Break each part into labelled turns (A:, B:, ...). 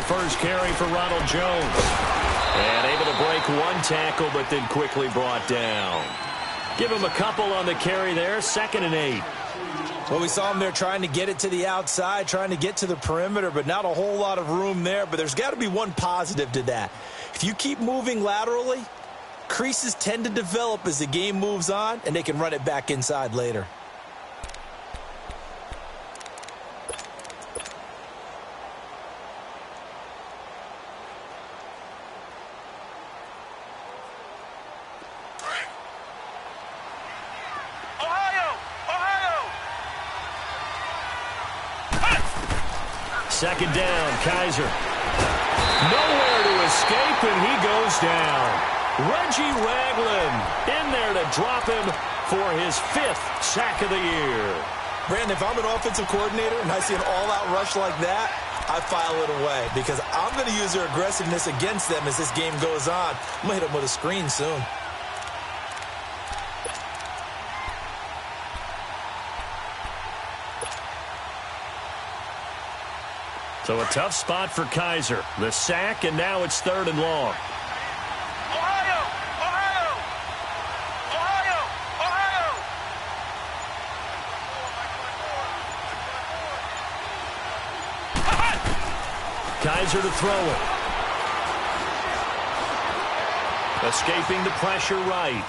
A: the first carry for Ronald Jones. And able to break one tackle, but then quickly brought down. Give him a couple on the carry there, 2nd and 8.
B: Well, we saw him there trying to get it to the outside, trying to get to the perimeter, but not a whole lot of room there. But there's got to be one positive to that. If you keep moving laterally, creases tend to develop as the game moves on, and they can run it back inside later.
A: Second down, Kaiser. Nowhere to escape, and he goes down. Reggie Ragland in there to drop him for his 5th sack of the year.
B: Brandon, if I'm an offensive coordinator and I see an all-out rush like that, I file it away because I'm going to use their aggressiveness against them as this game goes on. I'm going to hit them with a screen soon.
A: So a tough spot for Kaiser. The sack, and now it's 3rd and long.
C: Ohio! Ohio! Ohio! Ohio!
A: Kaiser to throw it. Escaping the pressure right.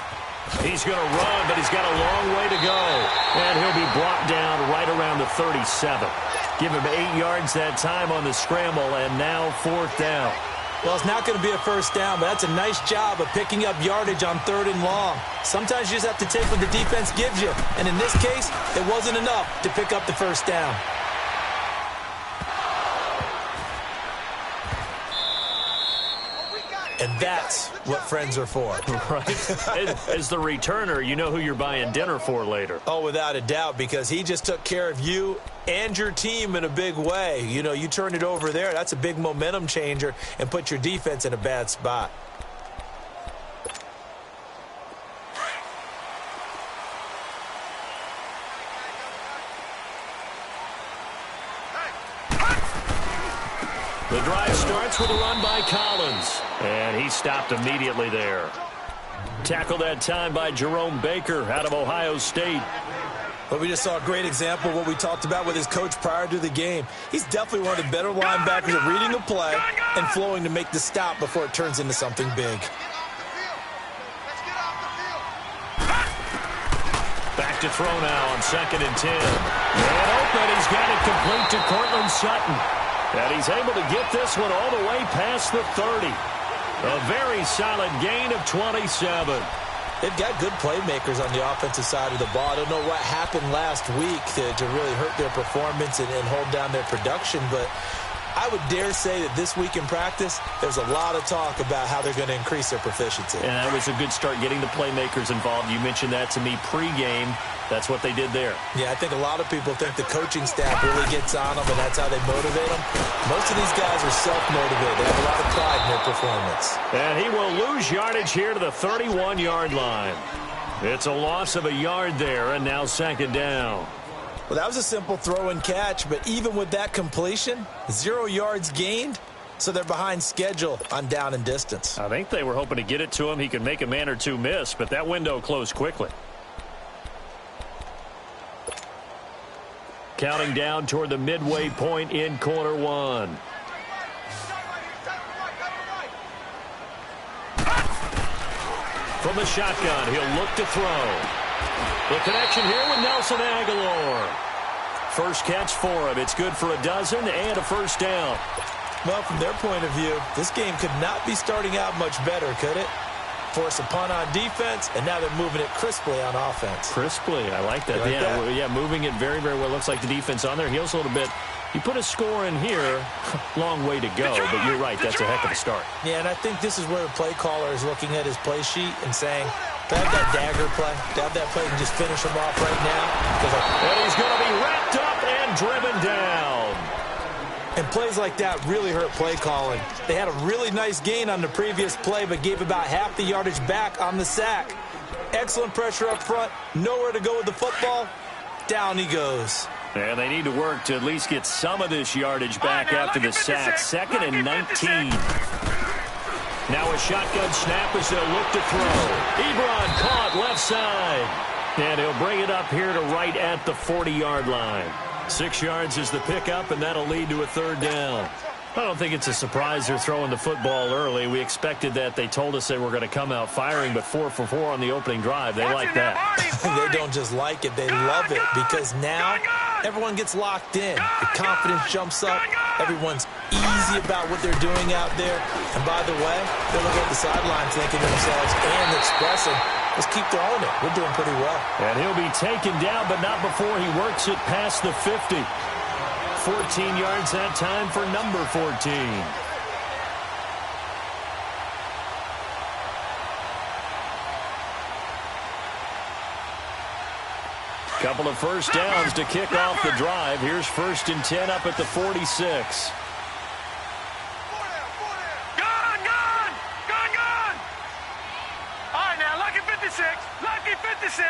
A: He's going to run, but he's got a long way to go. And he'll be brought down right around the 37. Give him 8 yards that time on the scramble, and now 4th down.
B: Well, it's not going to be a first down, but that's a nice job of picking up yardage on 3rd and long. Sometimes you just have to take what the defense gives you, and in this case, it wasn't enough to pick up the first down. And that's what friends are for.
A: Right. As the returner, you know who you're buying dinner for later.
B: Oh, without a doubt, because he just took care of you and your team in a big way. You know, you turn it over there, that's a big momentum changer and put your defense in a bad spot.
A: The drive starts with a run by Collins, and he stopped immediately there. Tackled that time by Jerome Baker out of Ohio State.
B: But we just saw a great example of what we talked about with his coach prior to the game. He's definitely one of the better linebackers at reading a play and flowing to make the stop before it turns into something big.
A: Back to throw now on 2nd and 10. And open, he's got it complete to Cortland Sutton. And he's able to get this one all the way past the 30. A very solid gain of 27.
B: They've got good playmakers on the offensive side of the ball. I don't know what happened last week to really hurt their performance and hold down their production, but I would dare say that this week in practice, there's a lot of talk about how they're going to increase their proficiency.
A: And that was a good start getting the playmakers involved. You mentioned that to me pregame. That's what they did there.
B: Yeah, I think a lot of people think the coaching staff really gets on them, and that's how they motivate them. Most of these guys are self-motivated. They have a lot of pride in their performance.
A: And he will lose yardage here to the 31-yard line. It's a loss of a yard there, and now 2nd down.
B: Well, that was a simple throw and catch, but even with that completion, 0 yards gained, so they're behind schedule on down and distance.
A: I think they were hoping to get it to him. He could make a man or two miss, but that window closed quickly. Counting down toward the midway point in quarter one. From the shotgun, he'll look to throw. The connection here with Nelson Aguilar. First catch for him. It's good for a dozen and a first down.
B: Well, from their point of view, this game could not be starting out much better, could it? Force a punt on defense, and now they're moving it crisply on offense.
A: Crisply, I like that.
B: Like that?
A: Yeah, moving it very, very well. Looks like the defense on their heels a little bit. You put a score in here, long way to go, but you're right, that's a heck of a start.
B: Yeah, and I think this is where the play caller is looking at his play sheet and saying, to have that dagger play, to have that play and just finish him off right now.
A: And he's going to be wrapped up and driven down.
B: And plays like that really hurt play calling. They had a really nice gain on the previous play, but gave about half the yardage back on the sack. Excellent pressure up front, nowhere to go with the football, Down he goes.
A: And they need to work to at least get some of this yardage back after the sack. 2nd and 19. Now a shotgun snap as they'll look to throw. Ebron caught left side. And he'll bring it up here to right at the 40-yard line. 6 yards is the pickup, and that'll lead to a 3rd down. I don't think it's a surprise they're throwing the football early. We expected that. They told us they were going to come out firing, but 4 for 4 on the opening drive. They like that.
B: They don't just like it. They love it because now everyone gets locked in. The confidence jumps up. Everyone's easy about what they're doing out there. And by the way, they're looking at the sidelines thinking to themselves and expressing, let's keep throwing it. We're doing pretty well.
A: And he'll be taken down, but not before he works it past the 50. 14 yards that time for number 14. Couple of first downs to kick off the drive. Here's 1st and 10 up at the 46.
C: Lucky 56.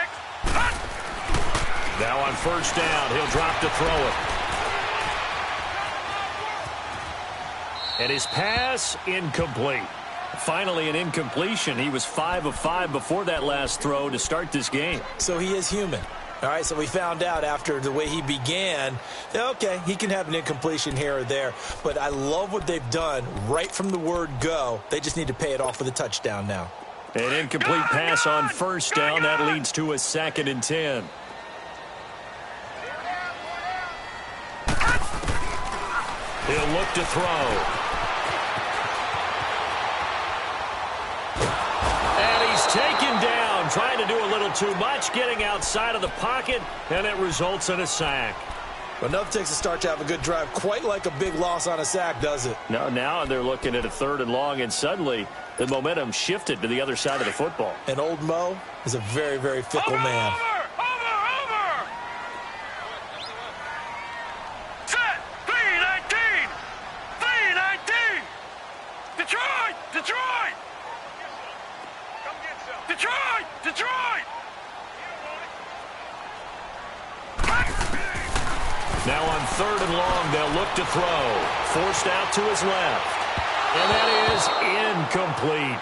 A: Now on 1st down, he'll drop to throw it. And his pass, incomplete. Finally an incompletion. He was 5 of 5 before that last throw to start this game.
B: So he is human. All right, so we found out after the way he began, okay, he can have an incompletion here or there. But I love what they've done right from the word go. They just need to pay it off with a touchdown now.
A: An incomplete pass on 1st down. That leads to a 2nd and 10. He'll look to throw. And he's taken down, trying to do a little too much, getting outside of the pocket, and it results in a sack.
B: Enough takes a start to have a good drive. Quite like a big loss on a sack, does it?
A: No, now they're looking at a 3rd and long, and suddenly the momentum shifted to the other side of the football.
B: And old Mo is a very, very fickle man.
C: Over! Set! 3-19! 3-19! Detroit!
A: Now on 3rd and long, they'll look to throw. Forced out to his left. And that is incomplete.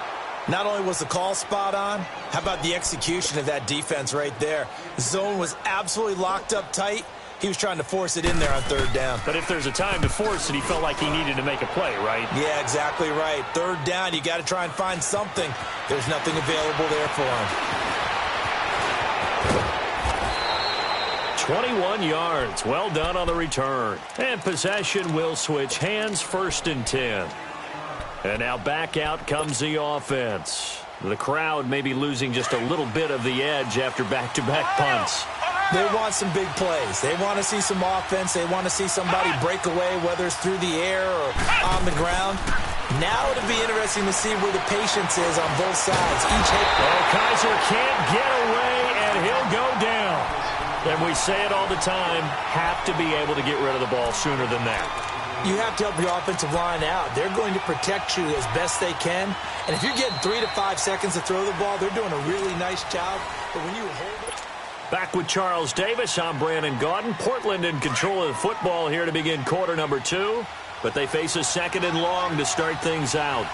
B: Not only was the call spot on, how about the execution of that defense right there? The zone was absolutely locked up tight. He was trying to force it in there on 3rd down.
A: But if there's a time to force it, he felt like he needed to make a play, right?
B: Yeah, exactly right. 3rd down, you got to try and find something. There's nothing available there for him.
A: 21 yards. Well done on the return. And possession will switch hands. 1st and 10. And now back out comes the offense. The crowd may be losing just a little bit of the edge after back-to-back punts.
B: They want some big plays. They want to see some offense. They want to see somebody break away, whether it's through the air or on the ground. Now it'll be interesting to see where the patience is on both sides. Each hit.
A: Oh, Kaiser can't get away, and he'll go down. And we say it all the time, have to be able to get rid of the ball sooner than that.
B: You have to help your offensive line out. They're going to protect you as best they can. And if you're getting 3 to 5 seconds to throw the ball, they're doing a really nice job. But when you hold it.
A: Back with Charles Davis, I'm Brandon Gaudin. Portland in control of the football here to begin quarter number 2. But they face a 2nd and long to start things out.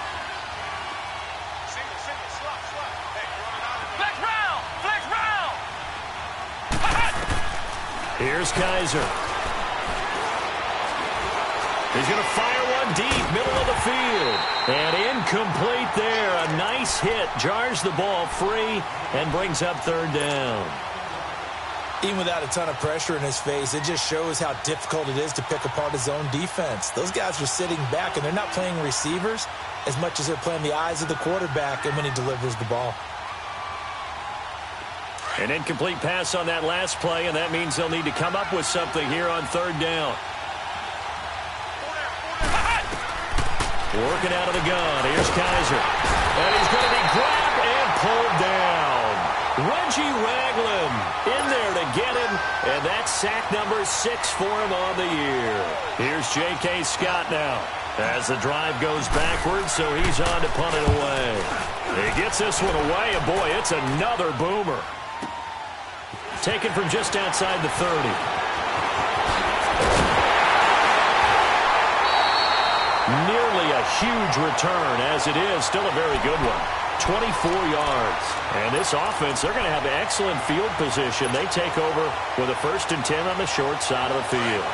A: Here's Kaiser. He's going to fire one deep, middle of the field. And incomplete there. A nice hit. Jars the ball free and brings up 3rd down.
B: Even without a ton of pressure in his face, it just shows how difficult it is to pick apart his own defense. Those guys are sitting back, and they're not playing receivers as much as they're playing the eyes of the quarterback and when he delivers the ball.
A: An incomplete pass on that last play, and that means they'll need to come up with something here on 3rd down. Working out of the gun. Here's Kaiser. And he's going to be grabbed and pulled down. Reggie Ragland in there to get him, and that's sack number 6 for him on the year. Here's J.K. Scott now as the drive goes backwards, so he's on to punt it away. He gets this one away, and boy, it's another boomer. Taken from just outside the 30. Nearly a huge return, as it is still a very good one. 24 yards. And this offense, they're going to have excellent field position. They take over with a 1st and 10 on the short side of the field.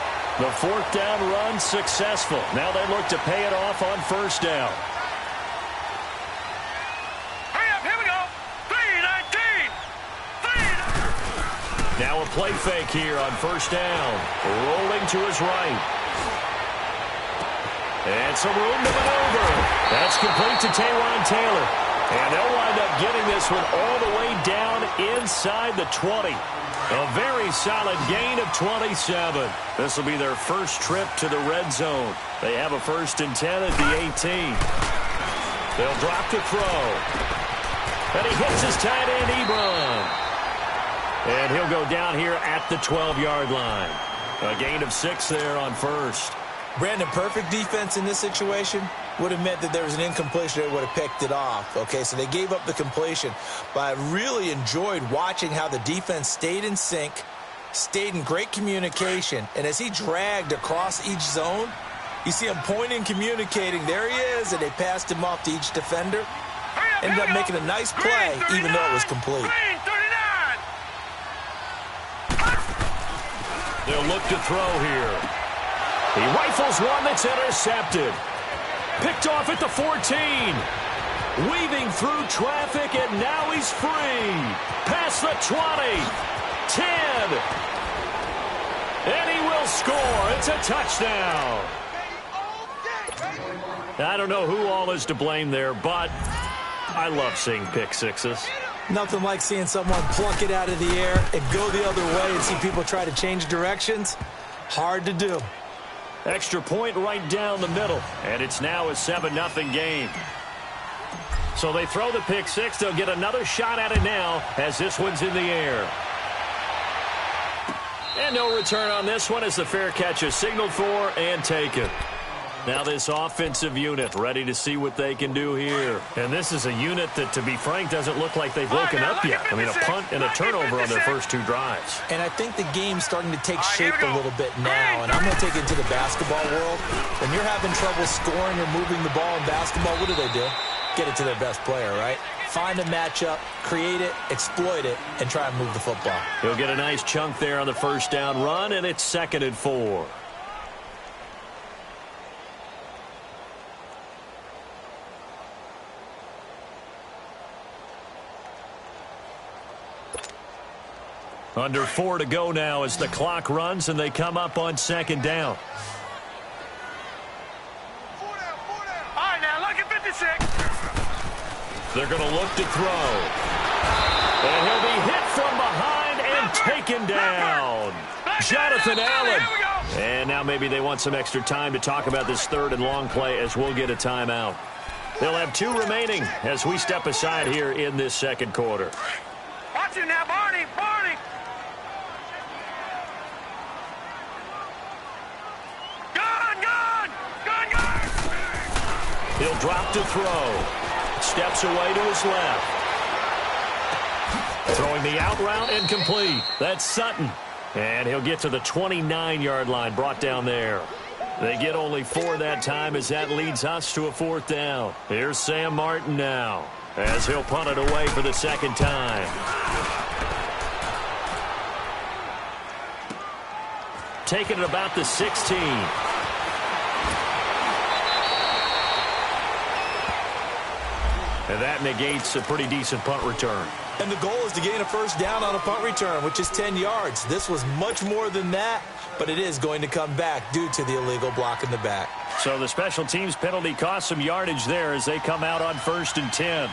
A: The 4th down run successful. Now they look to pay it off on 1st down.
C: Hurry up, here we go. 3-19.
A: Now a play fake here on 1st down. Rolling to his right. And some room to maneuver. That's complete to Taywan Taylor. And they'll wind up getting this one all the way down inside the 20. A very solid gain of 27. This will be their first trip to the red zone. They have a 1st and 10 at the 18. They'll drop to throw. And he hits his tight end, Ebron. And he'll go down here at the 12-yard line. A gain of 6 there on 1st.
B: Brandon, perfect defense in this situation would have meant that there was an incompletion. They would have picked it off. Okay, so they gave up the completion. But I really enjoyed watching how the defense stayed in sync, stayed in great communication. And as he dragged across each zone, you see him pointing, communicating. There he is, and they passed him off to each defender. Ended up making a nice play, even though it was complete.
A: They'll look to throw here. He rifles one that's intercepted. Picked off at the 14. Weaving through traffic, and now he's free. Past the 20. 10. And he will score. It's a touchdown. I don't know who all is to blame there, but I love seeing pick sixes.
B: Nothing like seeing someone pluck it out of the air and go the other way and see people try to change directions. Hard to do.
A: Extra point right down the middle, and it's now a 7-0 game. So they throw the pick six. They'll get another shot at it now as this one's in the air. And no return on this one as the fair catch is signaled for and taken. Now this offensive unit ready to see what they can do here. And this is a unit that, to be frank, doesn't look like they've woken up yet. I mean, a punt and a turnover on their first 2 drives.
B: And I think the game's starting to take shape a little bit now. And I'm going to take it to the basketball world. When you're having trouble scoring or moving the ball in basketball, what do? Get it to their best player, right? Find a matchup, create it, exploit it, and try and move the football.
A: He'll get a nice chunk there on the first down run, and it's 2nd and 4. Under 4 to go now as the clock runs and they come up on 2nd down.
C: All right, now, look at 56.
A: They're going to look to throw. And he'll be hit from behind and taken down. Jonathan Allen. And now maybe they want some extra time to talk about this 3rd and long play as we'll get a timeout. They'll have 2 remaining as we step aside here in this 2nd quarter.
C: Watch him now, Barney.
A: He'll drop to throw. Steps away to his left. Throwing the out route and complete. That's Sutton. And he'll get to the 29-yard line, brought down there. They get only 4 that time as that leads us to a 4th down. Here's Sam Martin now as he'll punt it away for the 2nd time. Taking it about the 16. And that negates a pretty decent punt return.
B: And the goal is to gain a 1st down on a punt return, which is 10 yards. This was much more than that, but it is going to come back due to the illegal block in the back.
A: So the special teams penalty cost some yardage there as they come out on 1st and 10.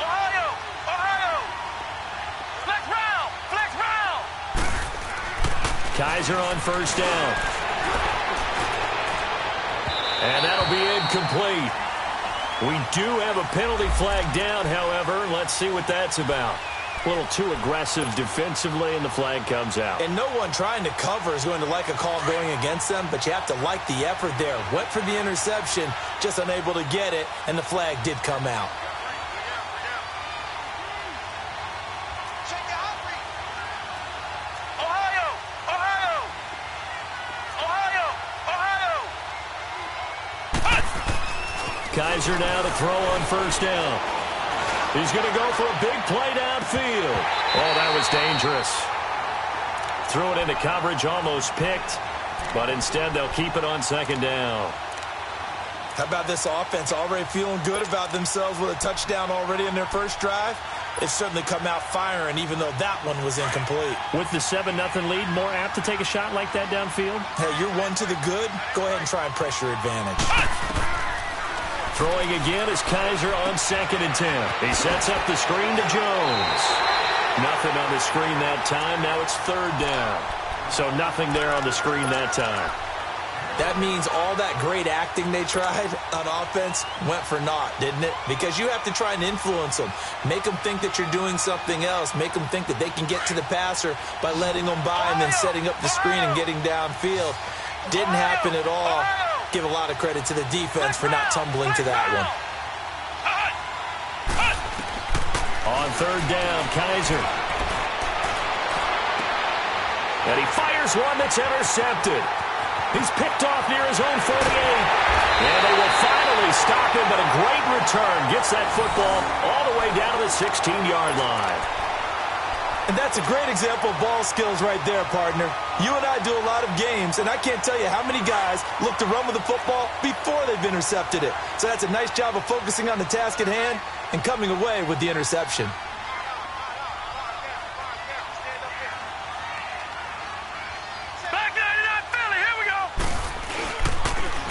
C: Ohio! Flex round!
A: Kaiser on 1st down. And that'll be incomplete. We do have a penalty flag down, however. Let's see what that's about. A little too aggressive defensively, and the flag comes out.
B: And no one trying to cover is going to like a call going against them, but you have to like the effort there. Went for the interception, just unable to get it, and the flag did come out.
A: Kaiser now to throw on first down. He's going to go for a big play downfield. Oh, that was dangerous. Threw it into coverage, almost picked, but instead they'll keep it on second down.
B: How about this offense already feeling good about themselves with a touchdown already in their first drive? It's certainly come out firing, even though that one was incomplete.
A: With the 7-0 lead, more apt to take a shot like that downfield?
B: Hey, you're one to the good. Go ahead and try and pressure advantage.
A: Throwing again is Kaiser on 2nd and 10. He sets up the screen to Jones. Nothing on the screen that time. Now it's 3rd down. So nothing there on the screen that time.
B: That means all that great acting they tried on offense went for naught, didn't it? Because you have to try and influence them. Make them think that you're doing something else. Make them think that they can get to the passer by letting them by and then setting up the screen and getting downfield. Didn't happen at all. Give a lot of credit to the defense for not tumbling to that one.
A: On 3rd down, Kaiser. And he fires one that's intercepted. He's picked off near his own 48. And they will finally stop him, but a great return. Gets that football all the way down to the 16-yard line.
B: And that's a great example of ball skills right there, partner. You and I do a lot of games, and I can't tell you how many guys look to run with the football before they've intercepted it. So that's a nice job of focusing on the task at hand and coming away with the interception.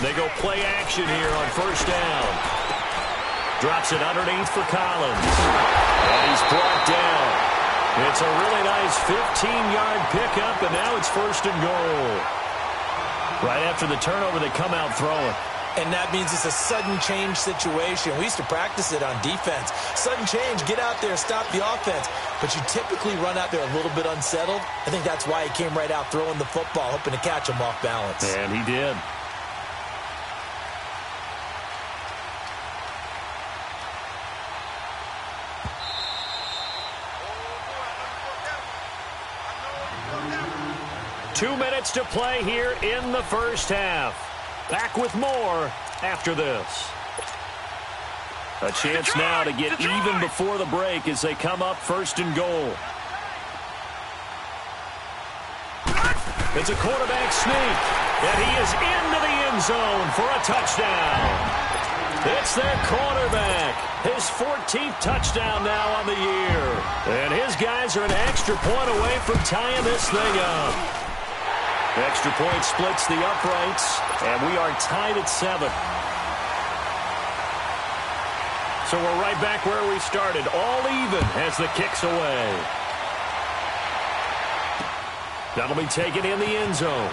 A: They go play action here on 1st down. Drops it underneath for Collins. And he's brought down. It's a really nice 15-yard pickup, and now it's 1st and goal. Right after the turnover, they come out throwing.
B: And that means it's a sudden change situation. We used to practice it on defense. Sudden change, get out there, stop the offense. But you typically run out there a little bit unsettled. I think that's why he came right out throwing the football, hoping to catch him off balance.
A: And he did. Two minutes to play here in the first half. Back with more after this. A chance now to get even before the break as they come up 1st and goal. It's a quarterback sneak, and he is into the end zone for a touchdown. It's their quarterback. His 14th touchdown now on the year. And his guys are an extra point away from tying this thing up. Extra point splits the uprights, and we are tied at 7. So we're right back where we started, all even as the kick's away. That'll be taken in the end zone.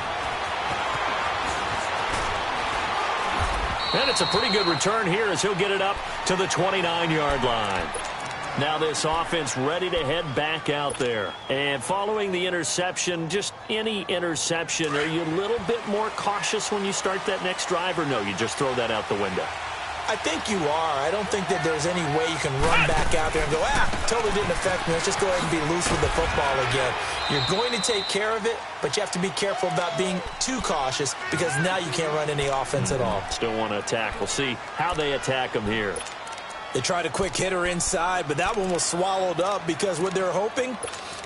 A: And it's a pretty good return here as he'll get it up to the 29-yard line. Now this offense ready to head back out there. And following the interception, just any interception, are you a little bit more cautious when you start that next drive, or no, you just throw that out the window?
B: I think you are. I don't think that there's any way you can run back out there and go, totally didn't affect me. Let's just go ahead and be loose with the football again. You're going to take care of it, but you have to be careful about being too cautious because now you can't run any offense at all.
A: Still want to attack. We'll see how they attack them here.
B: They tried a quick hitter inside, but that one was swallowed up because what they're hoping,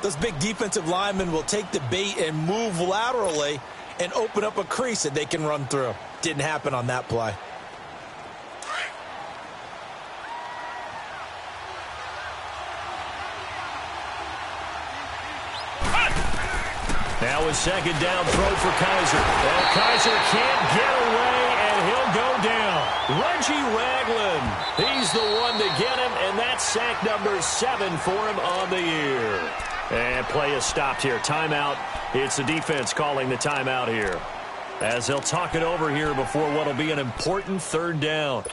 B: those big defensive linemen will take the bait and move laterally and open up a crease that they can run through. Didn't happen on that play.
A: Now a 2nd down throw for Kaiser. Well, Kaiser can't get away, and he'll go down. Reggie Ragland, he's the one to get him, and that's sack number 7 for him on the year. And play is stopped here. Timeout. It's the defense calling the timeout here, as they'll talk it over here before what will be an important 3rd down.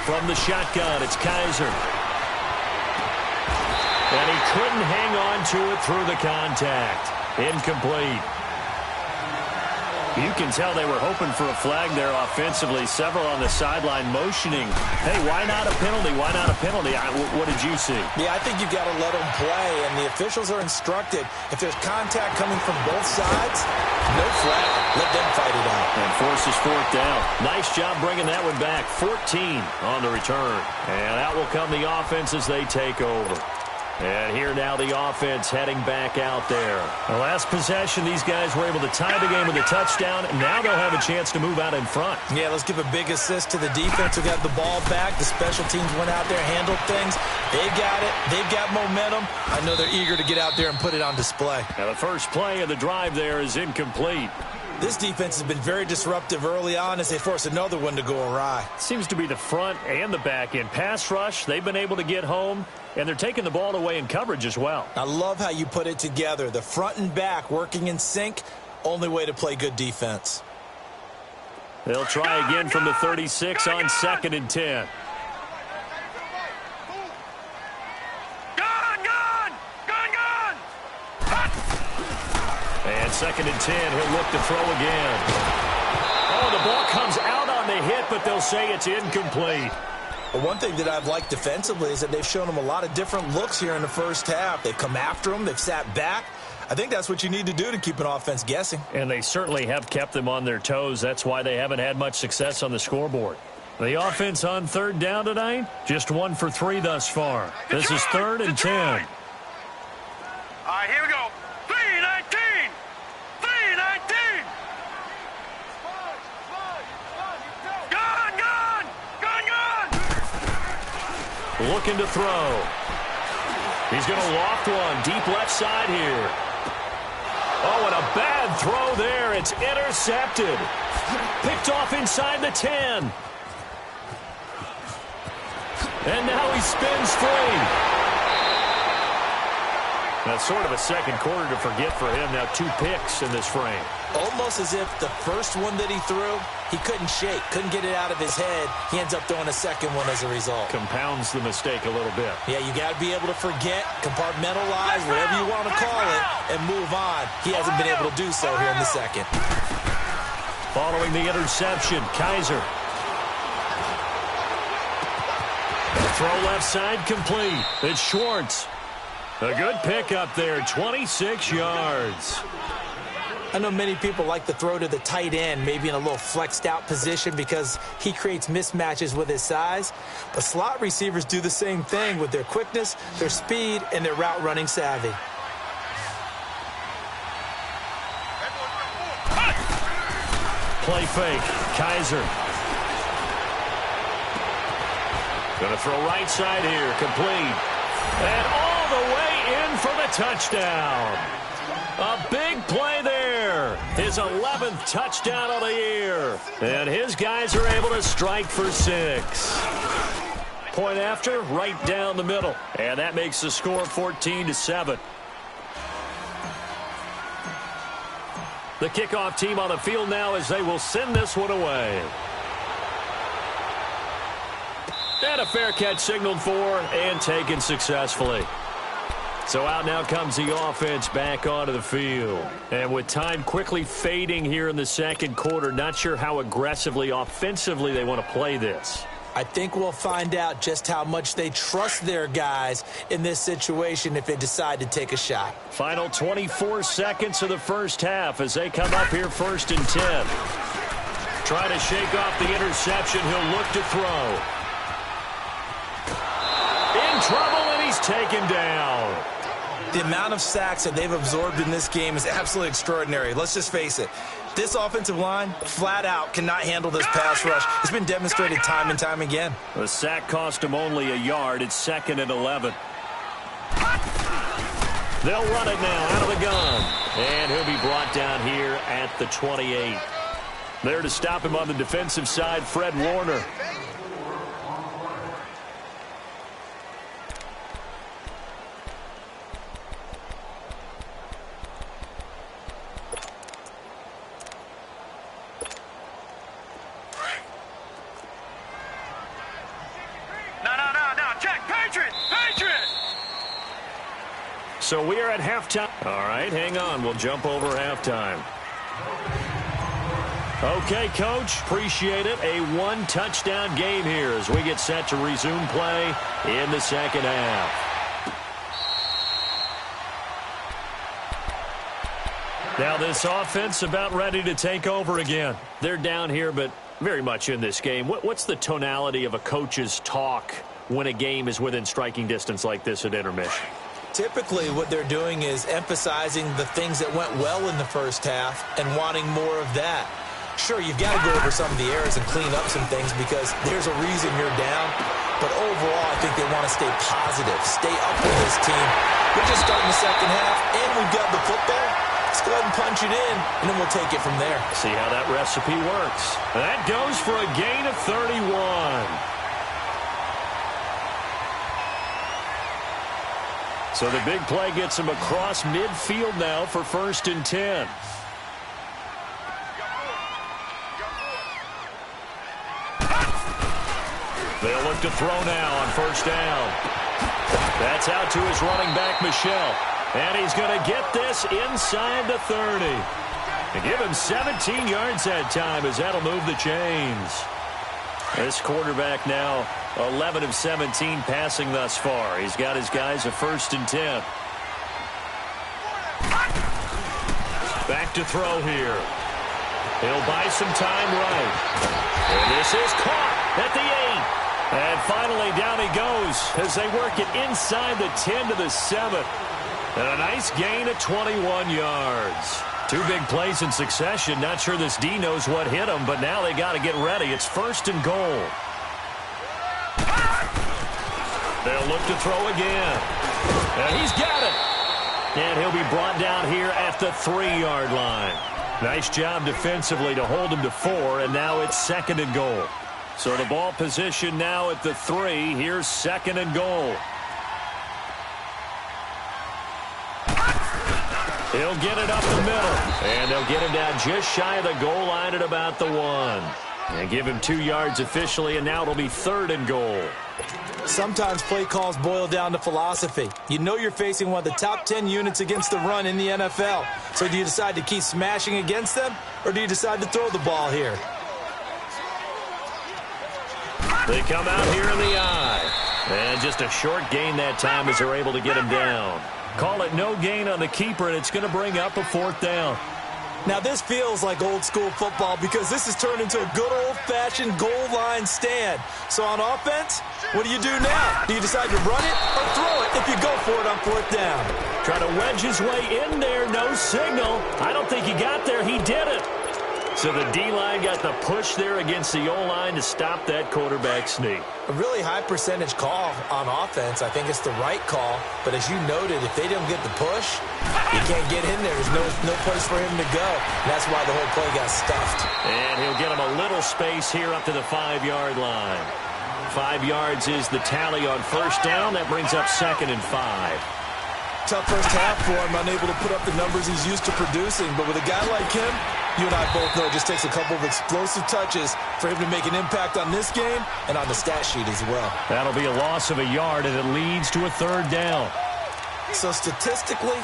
A: From the shotgun, it's Kaiser. And he couldn't hang on to it through the contact. Incomplete. You can tell they were hoping for a flag there offensively. Several on the sideline motioning, hey, why not a penalty? Why not a penalty? What did you see?
B: Yeah, I think you've got to let them play, and the officials are instructed, if there's contact coming from both sides, no flag. Let them fight it out.
A: And forces fourth down. Nice job bringing that one back. 14 on the return. And out will come the offense as they take over. And here now the offense heading back out there. The last possession, these guys were able to tie the game with a touchdown. And now they'll have a chance to move out in front.
B: Yeah, let's give a big assist to the defense who got the ball back. The special teams went out there, handled things. They got it. They've got momentum. I know they're eager to get out there and put it on display.
A: Now the first play of the drive there is incomplete.
B: This defense has been very disruptive early on as they force another one to go awry.
A: Seems to be the front and the back end. Pass rush, they've been able to get home, and they're taking the ball away in coverage as well.
B: I love how you put it together. The front and back working in sync, only way to play good defense.
A: They'll try again from the 36 on 2nd and 10. And 2nd and 10, he'll look to throw again. Oh, the ball comes out on the hit, but they'll say it's incomplete.
B: Well, one thing that I've liked defensively is that they've shown them a lot of different looks here in the first half. They've come after them. They've sat back. I think that's what you need to do to keep an offense guessing.
A: And they certainly have kept them on their toes. That's why they haven't had much success on the scoreboard. The offense on 3rd down tonight, just 1 for 3 thus far. This is 3rd and 10.
C: All right, here we go. 3-19. 3-19. Gun, gun. Gun, gun.
A: Looking to throw. He's going to loft one deep left side here. Oh, and a bad throw there. It's intercepted. Picked off inside the 10. And now he spins free. That's sort of a second quarter to forget for him. Now 2 picks in this frame.
B: Almost as if the first one that he threw, he couldn't shake, couldn't get it out of his head. He ends up throwing a second one as a result.
A: Compounds the mistake a little bit.
B: Yeah, you got to be able to forget, compartmentalize, whatever you want to call it, and move on. He hasn't been able to do so here in the second.
A: Following the interception, Kaiser. Throw left side complete. It's Schwartz. A good pick up there, 26 yards.
B: I know many people like to throw to the tight end, maybe in a little flexed out position because he creates mismatches with his size. But slot receivers do the same thing with their quickness, their speed, and their route running savvy.
A: Play fake, Kaiser. Going to throw right side here, complete. And all the way in for the touchdown. A big play there. His 11th touchdown of the year. And his guys are able to strike for 6. Point after, right down the middle. And that makes the score 14-7. The kickoff team on the field now as they will send this one away. And a fair catch signaled for and taken successfully. So out now comes the offense back onto the field. And with time quickly fading here in the second quarter, not sure how aggressively, offensively they want to play this.
B: I think we'll find out just how much they trust their guys in this situation if they decide to take a shot.
A: Final 24 seconds of the first half as they come up here 1st and 10. Trying to shake off the interception. He'll look to throw. In trouble, and he's taken down.
B: The amount of sacks that they've absorbed in this game is absolutely extraordinary. Let's just face it. This offensive line, flat out, cannot handle this pass rush. It's been demonstrated time and time again.
A: The sack cost him only a yard. It's 2nd and 11. They'll run it now out of the gun. And he'll be brought down here at the 28. There to stop him on the defensive side, Fred Warner. So we are at halftime. All right, hang on. We'll jump over halftime. Okay, Coach, appreciate it. A one-touchdown game here as we get set to resume play in the second half. Now this offense about ready to take over again. They're down here, but very much in this game. What's the tonality of a coach's talk when a game is within striking distance like this at intermission?
B: Typically, what they're doing is emphasizing the things that went well in the first half and wanting more of that. Sure, you've got to go over some of the errors and clean up some things because there's a reason you're down. But overall, I think they want to stay positive, stay up with this team. We're just starting the second half, and we've got the football. Let's go ahead and punch it in, and then we'll take it from there.
A: See how that recipe works. That goes for a gain of 31. So the big play gets him across midfield now for 1st and 10. They'll look to throw now on 1st down. That's out to his running back, Michelle. And he's going to get this inside the 30. And give him 17 yards that time as that'll move the chains. This quarterback now 11 of 17 passing thus far. He's got his guys a 1st and 10. Back to throw here. He'll buy some time right. And this is caught at the 8. And finally down he goes as they work it inside the 10 to the 7. And a nice gain of 21 yards. 2 big plays in succession. Not sure this D knows what hit him, but now they got to get ready. It's 1st and goal. They'll look to throw again. And he's got it. And he'll be brought down here at the 3-yard line. Nice job defensively to hold him to 4, and now it's 2nd and goal. So the ball position now at the 3. Here's 2nd and goal. He'll get it up the middle. And they'll get him down just shy of the goal line at about the 1. And give him 2 yards officially, and now it'll be 3rd and goal.
B: Sometimes play calls boil down to philosophy. You know you're facing one of the top 10 units against the run in the NFL. So do you decide to keep smashing against them, or do you decide to throw the ball here?
A: They come out here in the eye. And just a short gain that time as they're able to get him down. Call it no gain on the keeper, and it's going to bring up a 4th down.
B: Now, this feels like old-school football because this has turned into a good old-fashioned goal line stand. So on offense, what do you do now? Do you decide to run it or throw it if you go for it on 4th down?
A: Try to wedge his way in there. No signal. I don't think he got there. He did it. So the D-line got the push there against the O-line to stop that quarterback sneak.
B: A really high percentage call on offense. I think it's the right call. But as you noted, if they don't get the push, you can't get in there. There's no place for him to go. And that's why the whole play got stuffed.
A: And he'll get him a little space here up to the 5-yard line. 5 yards is the tally on 1st down. That brings up 2nd and 5.
B: Tough first half for him, unable to put up the numbers he's used to producing. But with a guy like him, you and I both know it just takes a couple of explosive touches for him to make an impact on this game and on the stat sheet as well.
A: That'll be a loss of a yard, and it leads to a 3rd down.
B: So statistically,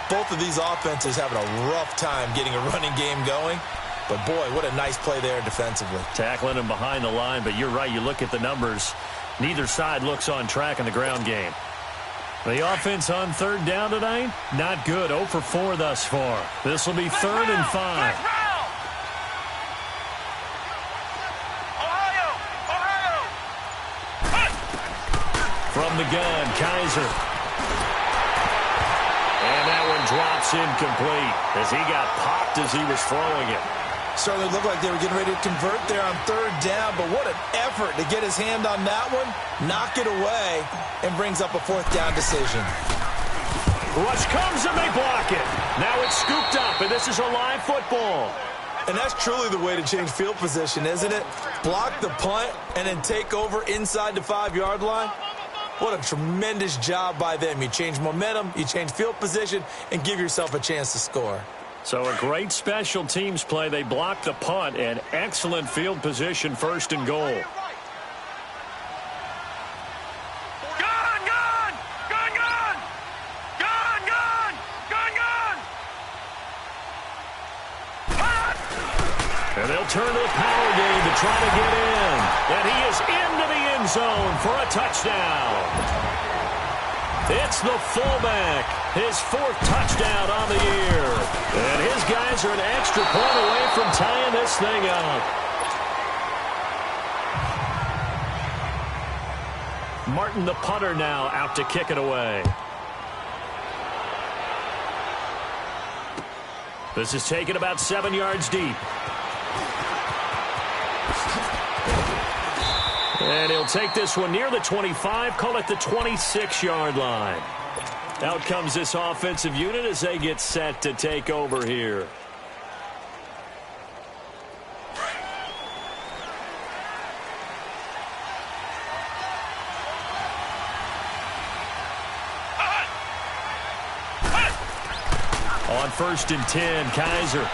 B: both of these offenses having a rough time getting a running game going. But, boy, what a nice play there defensively.
A: Tackling him behind the line, but you're right. You look at the numbers. Neither side looks on track in the ground game. The offense on 3rd down tonight, not good. 0 for 4 thus far. This will be 3rd and 5. From the gun, Kaiser. And that one drops incomplete as he got popped as he was throwing it.
B: Certainly looked like they were getting ready to convert there on 3rd down, but what an effort to get his hand on that one, knock it away, and brings up a 4th down decision.
A: Rush comes and they block it. Now it's scooped up, and this is a live football.
B: And that's truly the way to change field position, isn't it? Block the punt and then take over inside the 5-yard line. What a tremendous job by them. You change momentum, you change field position, and give yourself a chance to score.
A: So a great special teams play. They block the punt and excellent field position, 1st and goal. And they'll turn to the power game to try to get in. And he is into the end zone for a touchdown. It's the fullback, his 4th touchdown on the year. And his guys are an extra point away from tying this thing up. Martin, the punter, now out to kick it away. This is taken about 7 yards deep. And he'll take this one near the 25, call it the 26-yard line. Out comes this offensive unit as they get set to take over here. On 1st and 10, Kaiser.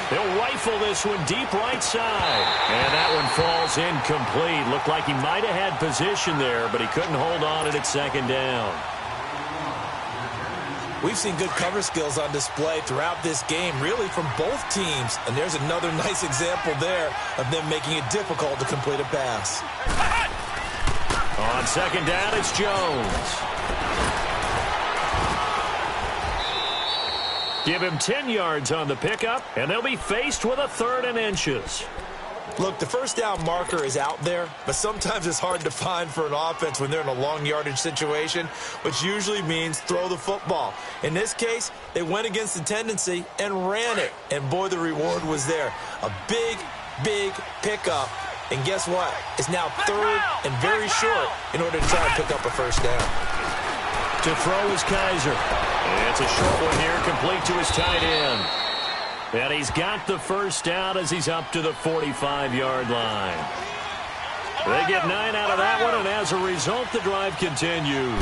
A: He'll rifle this one deep right side. And that one falls incomplete. Looked like he might have had position there, but he couldn't hold on at 2nd down.
B: We've seen good cover skills on display throughout this game, really from both teams. And there's another nice example there of them making it difficult to complete a pass.
A: On 2nd down, it's Jones. Give him 10 yards on the pickup, and they'll be faced with a 3rd and inches.
B: Look, the 1st down marker is out there, but sometimes it's hard to find for an offense when they're in a long yardage situation, which usually means throw the football. In this case, they went against the tendency and ran it, and boy, the reward was there. A big, big pickup, and guess what? It's now 3rd and very short in order to try and pick up a 1st down.
A: To throw is Kaiser. It's a short one here, complete to his tight end. And he's got the 1st down as he's up to the 45-yard line. They get 9 out of that one, and as a result, the drive continues.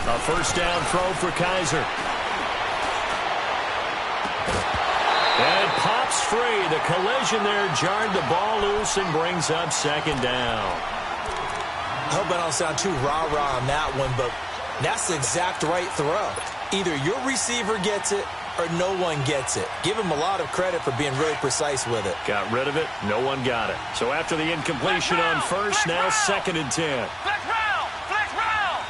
A: A 1st down throw for Kaiser. And it pops free. The collision there jarred the ball loose and brings up 2nd down.
B: I hope I don't sound too rah-rah on that one, but that's the exact right throw. Either your receiver gets it or no one gets it. Give him a lot of credit for being really precise with it.
A: Got rid of it. No one got it. So after the incompletion on 1st, now 2nd and 10.
C: Flex round! Flex round!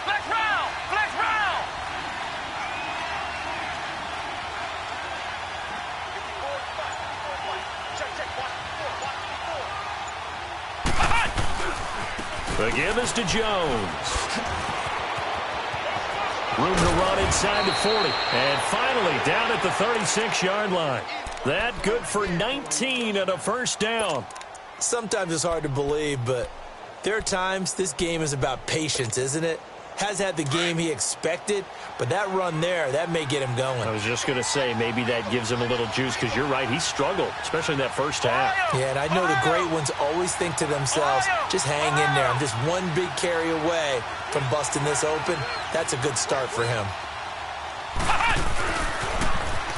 C: Flex round! Flex round!
A: The give is to Jones. Room to run inside the 40. And finally down at the 36-yard line. That good for 19 and a 1st down.
B: Sometimes it's hard to believe, but there are times this game is about patience, isn't it? Has had the game he expected, but that run there, that may get him going.
A: I was just going to say, maybe that gives him a little juice, because you're right, he struggled, especially in that 1st half.
B: Yeah, and I know the great ones always think to themselves, just hang in there. I'm just one big carry away from busting this open. That's a good start for him.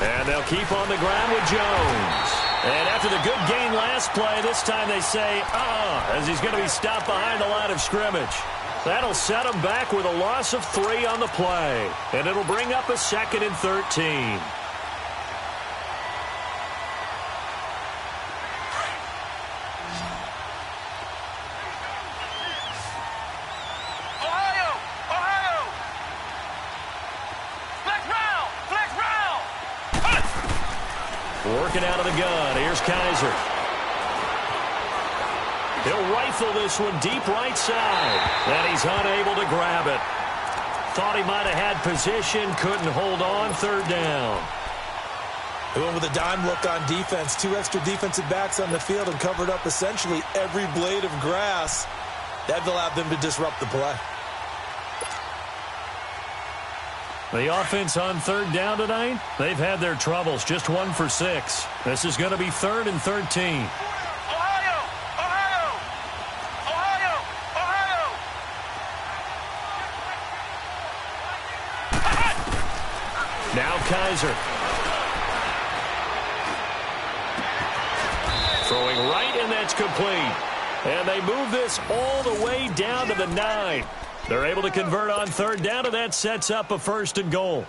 A: And they'll keep on the ground with Jones. And after the good gain last play, this time they say, as he's going to be stopped behind the line of scrimmage. That'll set him back with a loss of 3 on the play. And it'll bring up a 2nd and 13.
C: Ohio! Ohio! Flex round! Flex round!
A: Working out of the gun. Here's Kaiser. He'll rifle this one deep right side. And he's unable to grab it. Thought he might have had position. Couldn't hold on. 3rd down.
B: They went with a dime look on defense. 2 extra defensive backs on the field and covered up essentially every blade of grass. That allowed them to disrupt the play.
A: The offense on 3rd down tonight, they've had their troubles. Just 1 for 6. This is going to be 3rd and 13. Now Kaiser. Throwing right, and that's complete. And they move this all the way down to the 9. They're able to convert on third down, and that sets up a 1st and goal.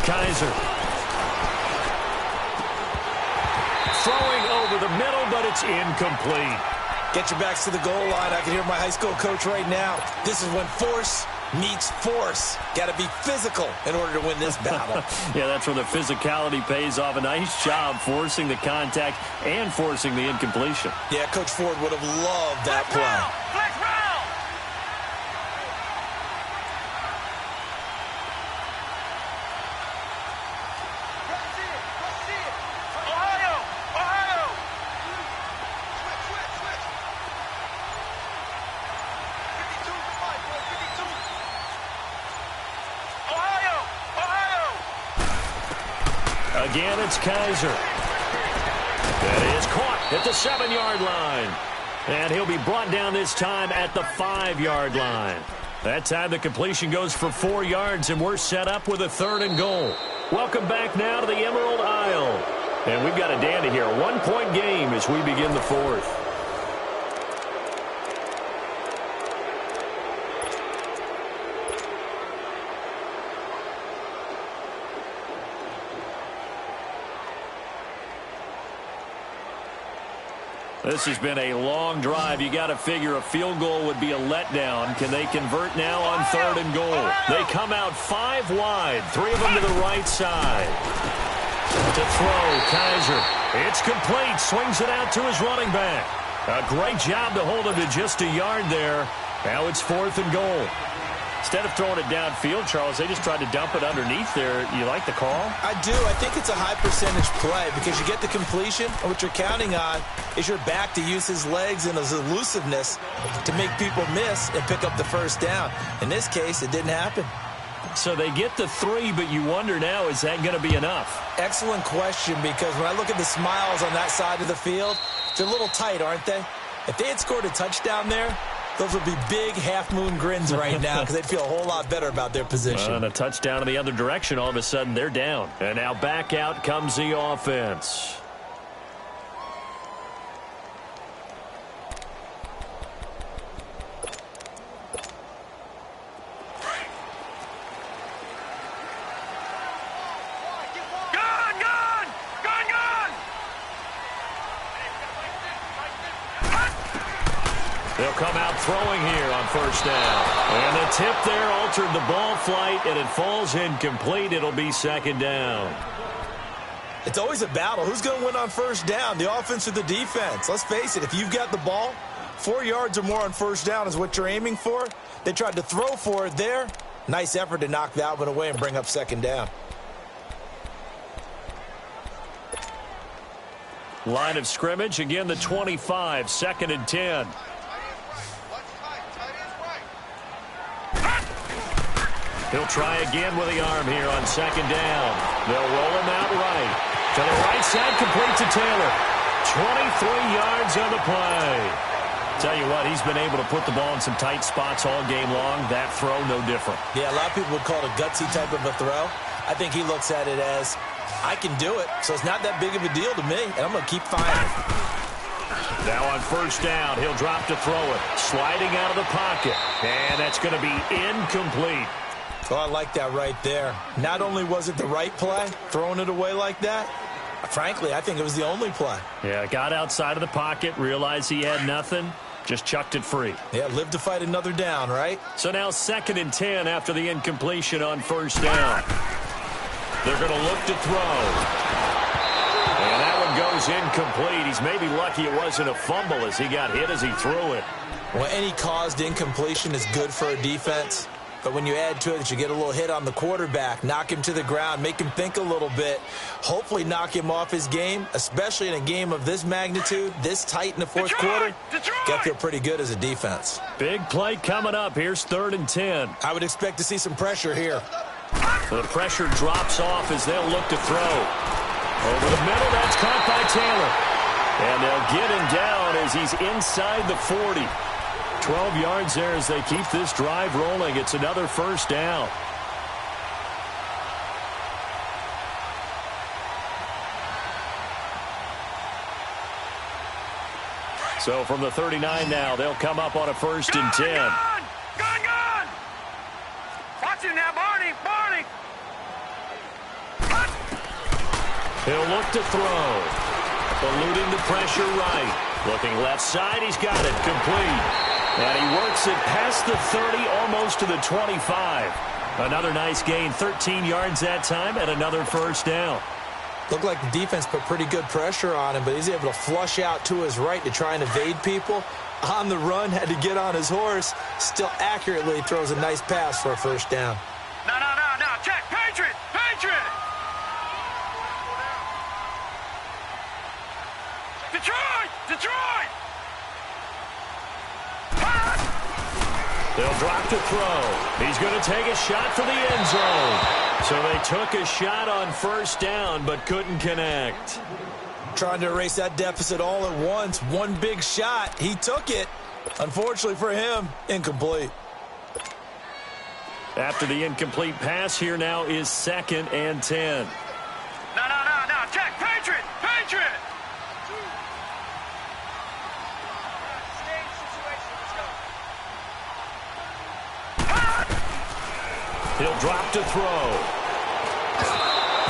A: Kaiser. Throwing over the middle, but it's incomplete.
B: Get your backs to the goal line. I can hear my high school coach right now. This is when force meets force. Got to be physical in order to win this battle.
A: Yeah, that's where the physicality pays off. A nice job forcing the contact and forcing the incompletion.
B: Yeah, Coach Ford would have loved that play.
A: Again, it's Kaiser. That is caught at the 7-yard line. And he'll be brought down this time at the 5-yard line. That time the completion goes for 4 yards, and we're set up with a 3rd and goal. Welcome back now to the Emerald Isle. And we've got a dandy here. A 1-point game as we begin the 4th. This has been a long drive. You got to figure a field goal would be a letdown. Can they convert now on 3rd and goal? They come out 5 wide, 3 of them to the right side. To throw, Kaiser. It's complete. Swings it out to his running back. A great job to hold him to just a yard there. Now it's 4th and goal. Instead of throwing it downfield, Charles, they just tried to dump it underneath there. You like the call?
B: I do. I think it's a high-percentage play because you get the completion, and what you're counting on is your back to use his legs and his elusiveness to make people miss and pick up the 1st down. In this case, it didn't happen.
A: So they get the 3, but you wonder now, is that going to be enough?
B: Excellent question, because when I look at the smiles on that side of the field, they're a little tight, aren't they? If they had scored a touchdown there, those would be big half-moon grins right now because they'd feel a whole lot better about their position.
A: And a touchdown in the other direction, all of a sudden they're down. And now back out comes the offense. They'll come out throwing here on 1st down. And the tip there altered the ball flight, and it falls incomplete. It'll be 2nd down.
B: It's always a battle. Who's going to win on 1st down, the offense or the defense? Let's face it, if you've got the ball, 4 yards or more on 1st down is what you're aiming for. They tried to throw for it there. Nice effort to knock that one away and bring up 2nd down.
A: Line of scrimmage, again the 25, 2nd and 10. He'll try again with the arm here on 2nd down. They'll roll him out right. To the right side, complete to Taylor. 23 yards on the play. Tell you what, he's been able to put the ball in some tight spots all game long. That throw, no different.
B: Yeah, a lot of people would call it a gutsy type of a throw. I think he looks at it as, I can do it, so it's not that big of a deal to me, and I'm going to keep firing.
A: Now on 1st down, he'll drop to throw it. Sliding out of the pocket. And that's going to be incomplete.
B: Oh, I like that right there. Not only was it the right play, throwing it away like that, frankly, I think it was the only play.
A: Yeah, got outside of the pocket, realized he had nothing, just chucked it free.
B: Yeah, live to fight another down, right?
A: So now 2nd and 10 after the incompletion on 1st down. They're going to look to throw. And that one goes incomplete. He's maybe lucky it wasn't a fumble as he got hit as he threw it.
B: Well, any caused incompletion is good for a defense. But when you add to it that you get a little hit on the quarterback, knock him to the ground, make him think a little bit, hopefully knock him off his game, especially in a game of this magnitude, this tight in the 4th quarter, got to feel pretty good as a defense.
A: Big play coming up. Here's 3rd and 10.
B: I would expect to see some pressure here.
A: So the pressure drops off as they'll look to throw. Over the middle, that's caught by Taylor. And they'll get him down as he's inside the 40. 12 yards there as they keep this drive rolling. It's another first down. So from the 39 now, they'll come up on a 1st and 10.
C: Gun! Watch it now, Barney!
A: He'll look to throw. Eluding the pressure right. Looking left side, he's got it. Complete. And he works it past the 30, almost to the 25. Another nice gain, 13 yards that time, and another first down.
B: Looked like the defense put pretty good pressure on him, but he's able to flush out to his right to try and evade people. On the run, had to get on his horse. Still accurately throws a nice pass for a first down.
C: No. Check. Patriot! Detroit!
A: They'll drop to throw. He's going to take a shot for the end zone. So they took a shot on first down, but couldn't connect.
B: Trying to erase that deficit all at once. One big shot. He took it. Unfortunately for him, incomplete.
A: After the incomplete pass, here now is 2nd and 10.
C: No. Check. Patriot!
A: He'll drop to throw.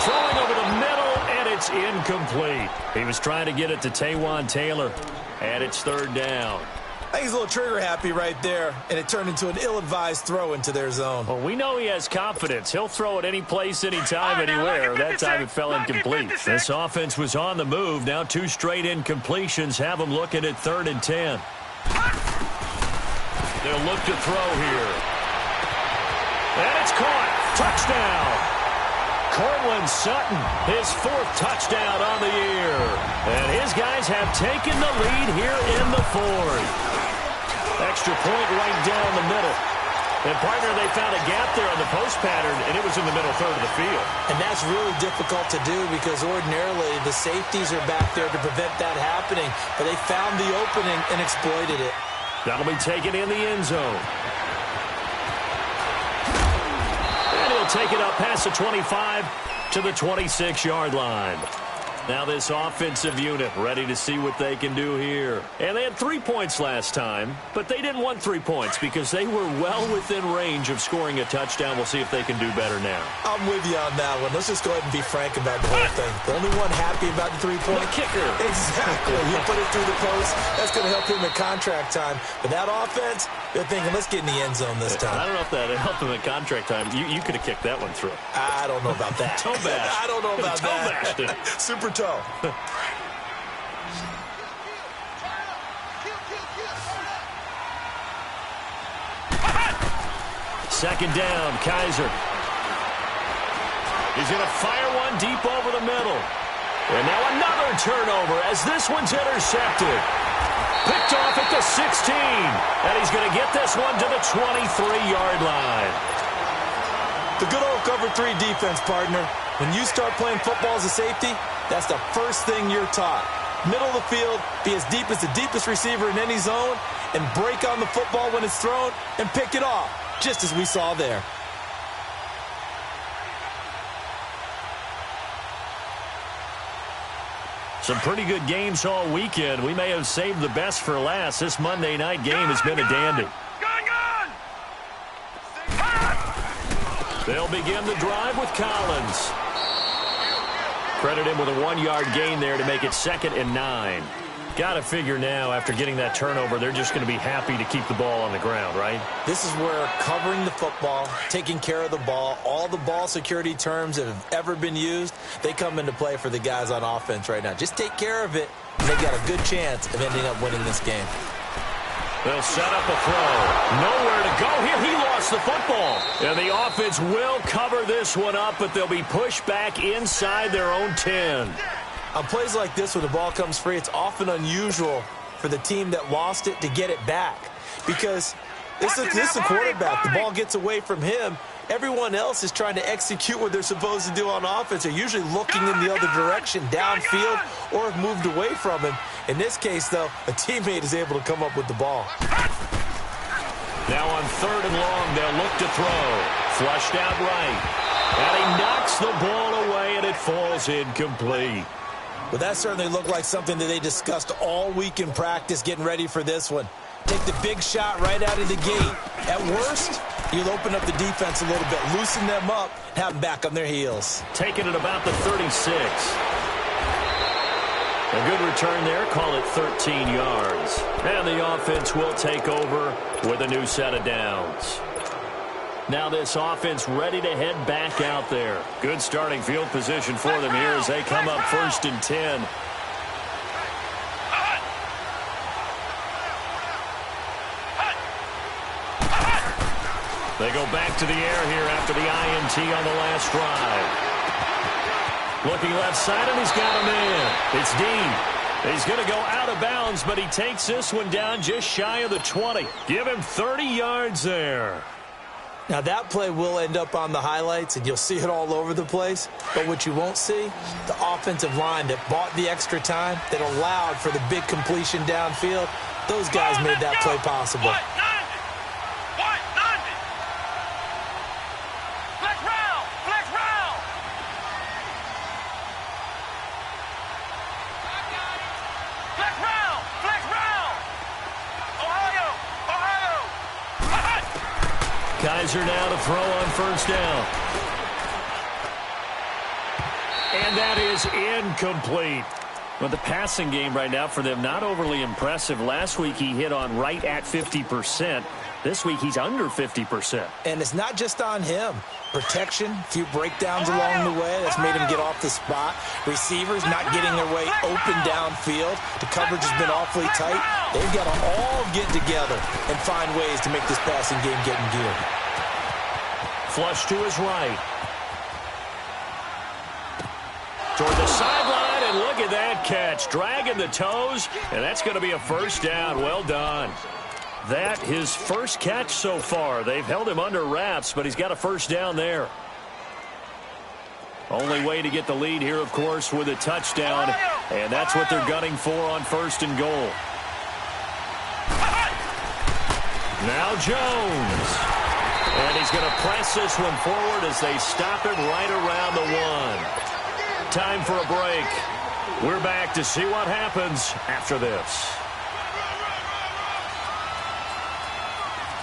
A: Throwing over the middle, and it's incomplete. He was trying to get it to Taywan Taylor, and it's 3rd down.
B: I think he's a little trigger happy right there, and it turned into an ill-advised throw into their zone.
A: Well, we know he has confidence. He'll throw it any place, anytime, anywhere. That time it fell incomplete. This offense was on the move. Now 2 straight incompletions have them looking at 3rd and 10. They'll look to throw here. And it's caught. Touchdown. Cortland Sutton, his 4th touchdown on the year. And his guys have taken the lead here in the 4th. Extra point right down the middle. And, partner, they found a gap there on the post pattern, and it was in the middle 3rd of the field.
B: And that's really difficult to do because ordinarily the safeties are back there to prevent that happening. But they found the opening and exploited it.
A: That'll be taken in the end zone. Take it up past the 25 to the 26-yard line. Now this offensive unit ready to see what they can do here. And they had 3 points last time, but they didn't want 3 points because they were well within range of scoring a touchdown. We'll see if they can do better now.
B: I'm with you on that one. Let's just go ahead and be frank about the whole thing. The only one happy about the 3-point
A: kicker.
B: Exactly. You put it through the post. That's going to help him in contract time. But that offense, they're thinking, let's get in the end zone this time.
A: I don't know if that helped him in contract time. You could have kicked that one through.
B: I don't know about that.
A: Toe bash.
B: I don't know about that.
A: Toe
B: Super toe.
A: 2nd down, Kaiser. He's going to fire one deep over the middle. And now another turnover as this one's intercepted. Picked off at the 16. And he's going to get this one to the 23-yard line.
B: The good old cover 3 defense, partner. When you start playing football as a safety, that's the first thing you're taught. Middle of the field, be as deep as the deepest receiver in any zone, and break on the football when it's thrown and pick it off, just as we saw there.
A: Some pretty good games all weekend. We may have saved the best for last. This Monday night game has been a dandy. They'll begin the drive with Collins. Credit him with a 1-yard gain there to make it 2nd and 9. Got to figure now, after getting that turnover, they're just going to be happy to keep the ball on the ground, right?
B: This is where covering the football, taking care of the ball, all the ball security terms that have ever been used, they come into play for the guys on offense right now. Just take care of it, and they've got a good chance of ending up winning this game.
A: They'll set up a throw. Nowhere to go here. He lost the football. And the offense will cover this one up, but they'll be pushed back inside their own 10.
B: On plays like this where the ball comes free, it's often unusual for the team that lost it to get it back. Because this is a quarterback. The ball gets away from him. Everyone else is trying to execute what they're supposed to do on offense. They're usually looking in the other direction, downfield, or have moved away from him. In this case, though, a teammate is able to come up with the ball.
A: Now on 3rd and long, they'll look to throw. Flushed out right. And he knocks the ball away, and it falls incomplete.
B: But that certainly looked like something that they discussed all week in practice, getting ready for this one. Take the big shot right out of the gate. At worst, you'll open up the defense a little bit, loosen them up, and have them back on their heels.
A: Taking it about the 36. A good return there, call it 13 yards. And the offense will take over with a new set of downs. Now this offense ready to head back out there. Good starting field position for them here as they come up 1st and 10. They go back to the air here after the INT on the last drive. Looking left side, and he's got him in. It's deep. He's going to go out of bounds, but he takes this one down just shy of the 20. Give him 30 yards there.
B: Now, that play will end up on the highlights, and you'll see it all over the place. But what you won't see, the offensive line that bought the extra time, that allowed for the big completion downfield, those guys made that play possible.
A: Kaiser now to throw on 1st down. And that is incomplete. But the passing game right now for them, not overly impressive. Last week he hit on right at 50%. This week he's under 50%.
B: And it's not just on him. Protection, a few breakdowns along the way. That's made him get off the spot. Receivers not getting their way open downfield. The coverage has been awfully tight. They've got to all get together and find ways to make this passing game get in gear.
A: Flush to his right. Toward the sideline, and look at that catch. Dragging the toes, and that's going to be a 1st down. Well done. That his first catch so far. They've held him under wraps, but he's got a 1st down there. Only way to get the lead here, of course, with a touchdown, and that's what they're gunning for on 1st and goal. Now Jones. And he's going to press this one forward as they stop it right around the 1. Time for a break. We're back to see what happens after this.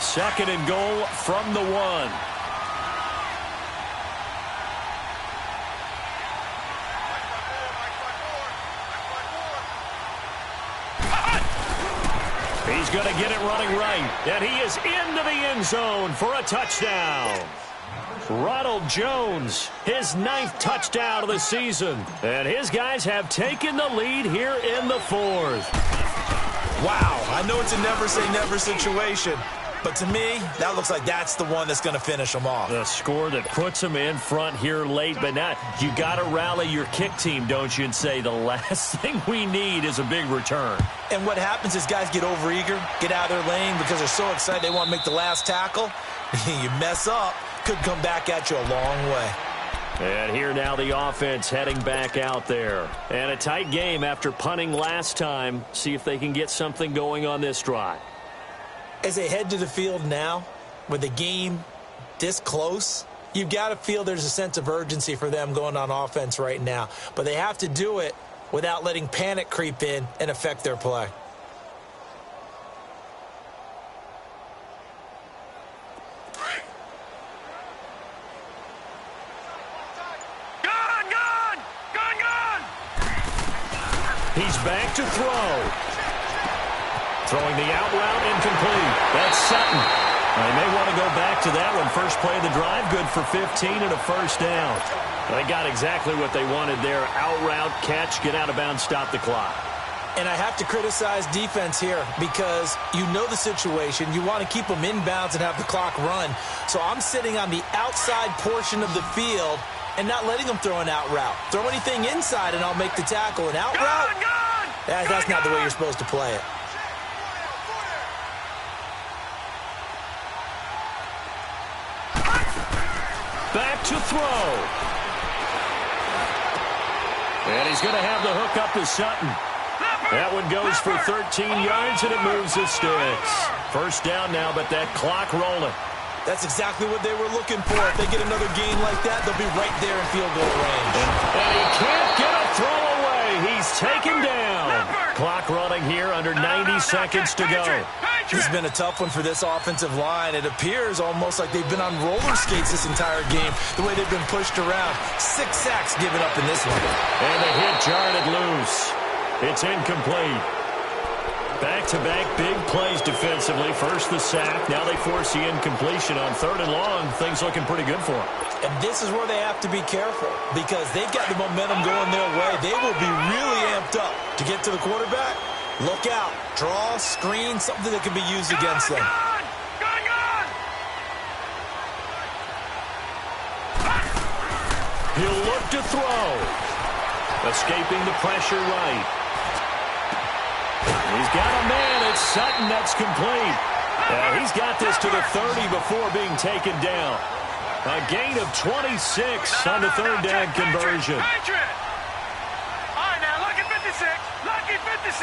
A: 2nd and goal from the 1. He's going to get it running right, and he is into the end zone for a touchdown. Ronald Jones, his 9th touchdown of the season, and his guys have taken the lead here in the 4th.
B: Wow, I know it's a never-say-never situation, but to me, that looks like that's the one that's going to finish them off.
A: The score that puts them in front here late, but now you got to rally your kick team, don't you, and say the last thing we need is a big return.
B: And what happens is guys get overeager, get out of their lane because they're so excited they want to make the last tackle. You mess up, could come back at you a long way.
A: And here now the offense heading back out there. And a tight game after punting last time. See if they can get something going on this drive.
B: As they head to the field now, with the game this close, you've got to feel there's a sense of urgency for them going on offense right now. But they have to do it without letting panic creep in and affect their play.
A: He's back to throw. Throwing the out route incomplete. That's Sutton. They may want to go back to that one. First play of the drive, good for 15 and a 1st down. They got exactly what they wanted there. Out route, catch, get out of bounds, stop the clock.
B: And I have to criticize defense here because you know the situation. You want to keep them inbounds and have the clock run. So I'm sitting on the outside portion of the field and not letting them throw an out route. Throw anything inside and I'll make the tackle. An out route, that's not the way you're supposed to play it.
A: to throw. And he's going to have the hook up to Sutton. That one goes for 13 yards, and it moves the sticks. First down now, but that clock rolling.
B: That's exactly what they were looking for. If they get another gain like that, they'll be right there in field goal range.
A: And he can't get a throw away. He's taken down. Clock running here, under 90 seconds to go.
B: This has been a tough one for this offensive line. It appears almost like they've been on roller skates this entire game, the way they've been pushed around. 6 sacks given up in this one.
A: And the hit jarred it loose. It's incomplete. Back-to-back big plays defensively. First the sack. Now they force the incompletion on 3rd and long. Things looking pretty good for them.
B: And this is where they have to be careful because they've got the momentum going their way. They will be really amped up to get to the quarterback. Look out. Draw, screen, something that can be used against them.
A: He'll look to throw. Escaping the pressure right. He's got a man. It's Sutton. That's complete. He's got this to the 30 before being taken down. A gain of 26 on the 3rd down conversion.
C: All right, now, lucky 56. Lucky 56.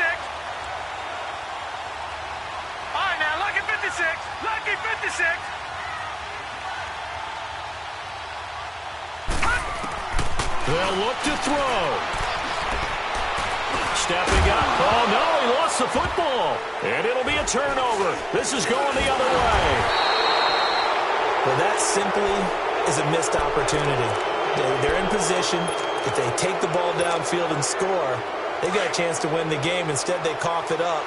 C: All right, now, lucky 56. Lucky 56.
A: They'll look to throw. Stepping up. Oh, no, he lost the football. And it'll be a turnover. This is going the other way.
B: Well, that simply is a missed opportunity. They're in position. If they take the ball downfield and score, they've got a chance to win the game. Instead, they cough it up.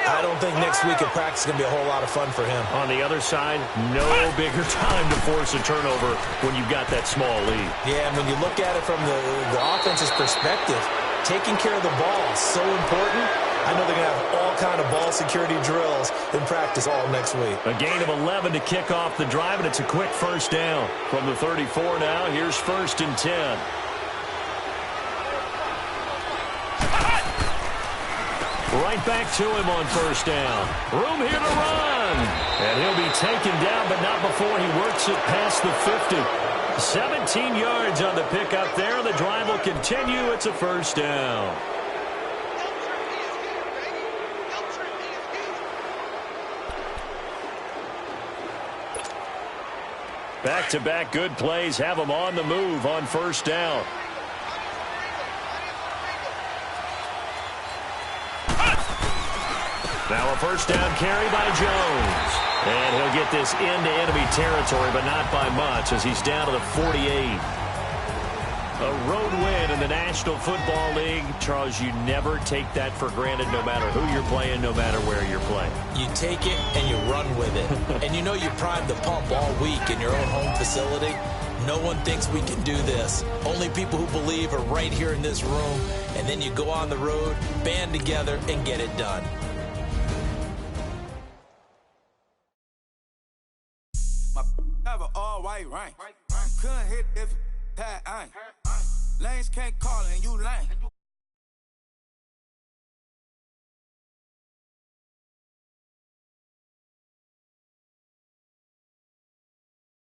B: I don't think next week at practice is going to be a whole lot of fun for him.
A: On the other side, no bigger time to force a turnover when you've got that small lead.
B: Yeah, and when you look at it from the offense's perspective, taking care of the ball is so important. I know they're going to have all kind of ball security drills in practice all next week.
A: A gain of 11 to kick off the drive, and it's a quick first down. From the 34 now, here's 1st and 10. Right back to him on 1st down. Room here to run. And he'll be taken down, but not before he works it past the 50. 17 yards on the pickup there. The drive will continue. It's a 1st down. Back-to-back good plays have them on the move on 1st down. Now a 1st down carry by Jones. And he'll get this into enemy territory, but not by much as he's down to the 48. A road win in the National Football League. Charles, you never take that for granted no matter who you're playing, no matter where you're playing.
B: You take it and you run with it. And you know you primed the pump all week in your own home facility. No one thinks we can do this. Only people who believe are right here in this room. And then you go on the road, band together, and get it done.
D: Have an all-white rank. Couldn't hit if lanes can't call and you lame.